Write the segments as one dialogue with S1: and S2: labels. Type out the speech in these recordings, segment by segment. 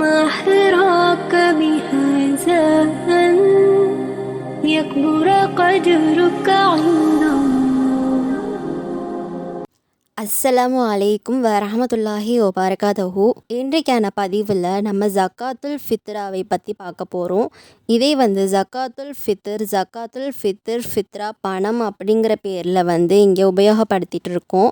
S1: ما حراك بهذا أن يكبر قدرك عند الله.
S2: அஸ்ஸலாமு அலைக்கும் வரஹமத்துல்லாஹி வபரகாத்துஹு. இன்றைக்கான பதிவில் நம்ம ஜக்காத்துல் ஃபித்ராவை பற்றி பார்க்க போகிறோம். இதே ஜக்காத்துல் ஃபித்ர் ஃபித்ரா பணம் அப்படிங்கிற பேரில் இங்கே உபயோகப்படுத்திகிட்டு இருக்கோம்.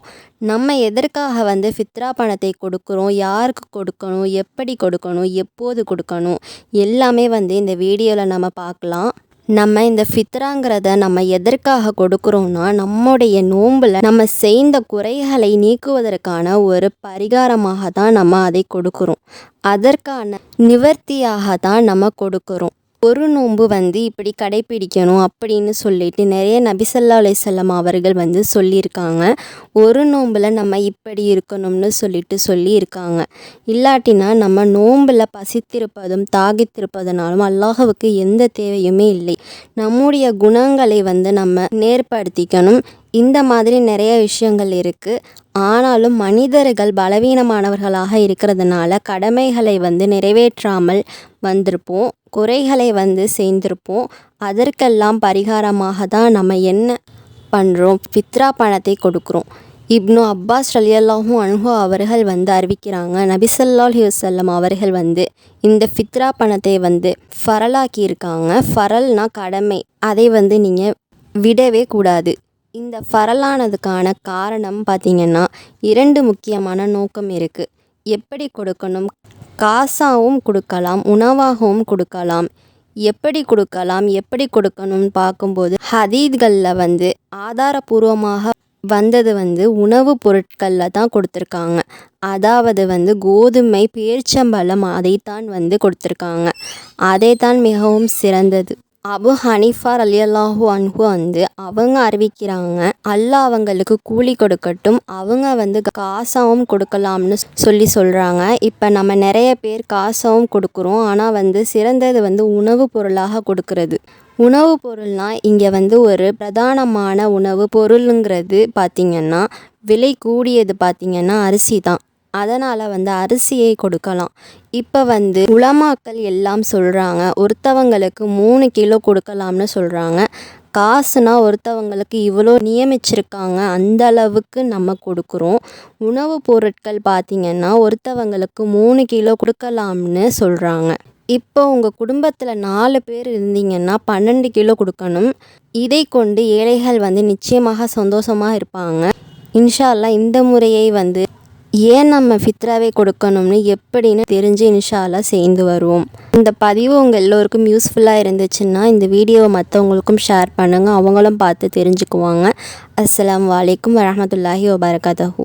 S2: நம்ம எதற்காக ஃபித்ரா பணத்தை கொடுக்குறோம், யாருக்கு கொடுக்கணும், எப்படி கொடுக்கணும், எப்போது கொடுக்கணும், எல்லாமே இந்த வீடியோவில் நம்ம பார்க்கலாம். நம்ம இந்த ஃபித்ராங்கிறத நம்ம எதற்காக கொடுக்குறோன்னா, நம்முடைய நோம்பில் நம்ம செய்த குறைகளை நீக்குவதற்கான ஒரு பரிகாரமாக தான் நம்ம அதை கொடுக்குறோம். அதற்கான நிவர்த்தியாக தான் நம்ம கொடுக்குறோம். ஒரு நோன்பு இப்படி கடைப்பிடிக்கணும் அப்படின்னு சொல்லிட்டு நிறைய நபி ஸல்லல்லாஹு அலைஹி வஸல்லம் அவர்கள் சொல்லியிருக்காங்க. ஒரு நோம்பில் நம்ம இப்படி இருக்கணும்னு சொல்லியிருக்காங்க. இல்லாட்டினா நம்ம நோம்பில் பசித்திருப்பதும் தாகித்திருப்பதனாலும் அல்லாஹ்வுக்கு எந்த தேவையுமே இல்லை. நம்முடைய குணங்களை நம்ம நேர்படுத்திக்கணும். இந்த மாதிரி நிறைய விஷயங்கள் இருக்குது. ஆனாலும் மனிதர்கள் பலவீனமானவர்களாக இருக்கிறதுனால கடமைகளை நிறைவேற்றாமல் வந்திருப்போம், குறைகளை செய்திருப்போம். அதற்கெல்லாம் பரிகாரமாக தான் நம்ம என்ன பண்ணுறோம், ஃபித்ரா பணத்தை கொடுக்குறோம். இப்னு அப்பாஸ் ரலியல்லாஹு அன்ஹு அவர்கள் அறிவிக்கிறாங்க, நபி ஸல்லல்லாஹு அலைஹி வஸல்லம் அவர்கள் இந்த ஃபித்ரா பணத்தை ஃபரலாக்கியிருக்காங்க. ஃபரல்னா கடமை, அதை நீங்கள் விடவே கூடாது. இந்த ஃபரலானதுக்கான காரணம் பார்த்திங்கன்னா 2 முக்கியமான நோக்கம் இருக்குது. எப்படி கொடுக்கணும், காசாகவும் கொடுக்கலாம், உணவாகவும் கொடுக்கலாம். எப்படி கொடுக்கலாம், எப்படி கொடுக்கணும்னு பார்க்கும்போது ஹதீத்களில் ஆதாரபூர்வமாக வந்தது உணவுப் பொருட்களில் தான் கொடுத்துருக்காங்க. அதாவது கோதுமை, பேரிச்சம்பழம் அதைத்தான் கொடுத்துருக்காங்க. அதை தான் மிகவும் சிறந்தது. அபு ஹனீஃபா ரலியல்லாஹு அன்ஹு அவங்க அறிவிக்கிறாங்க, அல்லாஹ் அவங்களுக்கு கூலி கொடுக்கட்டும், அவங்க காசாவும் கொடுக்கலாம்னு சொல்கிறாங்க. இப்போ நம்ம நிறைய பேர் காசாவும் கொடுக்குறோம். ஆனால் சிறந்தது உணவு பொருளாக கொடுக்கறது. உணவு பொருள்னால் இங்கே ஒரு பிரதானமான உணவு பொருளுங்கிறது பார்த்திங்கன்னா, விலை கூடியது பார்த்திங்கன்னா அரிசி தான். அதனால் அரிசியை கொடுக்கலாம். இப்போ உலமாக்கள் எல்லாம் சொல்கிறாங்க, ஒருத்தவங்களுக்கு 3 கிலோ கொடுக்கலாம்னு சொல்கிறாங்க. காசுனா ஒருத்தவங்களுக்கு இவ்வளோ நியமிச்சிருக்காங்க, அந்த அளவுக்கு நம்ம கொடுக்குறோம். உணவு பொருட்கள் பார்த்திங்கன்னா ஒருத்தவங்களுக்கு 3 கிலோ கொடுக்கலாம்னு சொல்கிறாங்க. இப்போ உங்கள் குடும்பத்தில் 4 பேர் இருந்தீங்கன்னா 12 கிலோ கொடுக்கணும். இதை கொண்டு ஏழைகள் நிச்சயமாக சந்தோஷமாக இருப்பாங்க. இன்ஷா அல்லாஹ் இந்த முறையை ஏன் நம்ம ஃபித்ராவை கொடுக்கணும்னு எப்படின்னு தெரிஞ்சு இன்ஷா அல்லாஹ் சேர்ந்து வருவோம். இந்த பதிவு உங்கள் எல்லோருக்கும் யூஸ்ஃபுல்லாக இருந்துச்சுன்னா இந்த வீடியோவை மற்றவங்களுக்கும் ஷேர் பண்ணுங்கள், அவங்களும் பார்த்து தெரிஞ்சுக்குவாங்க. அஸ்ஸலாமு அலைக்கும் வரஹ்மத்துல்லாஹி வபரகாத்துஹு.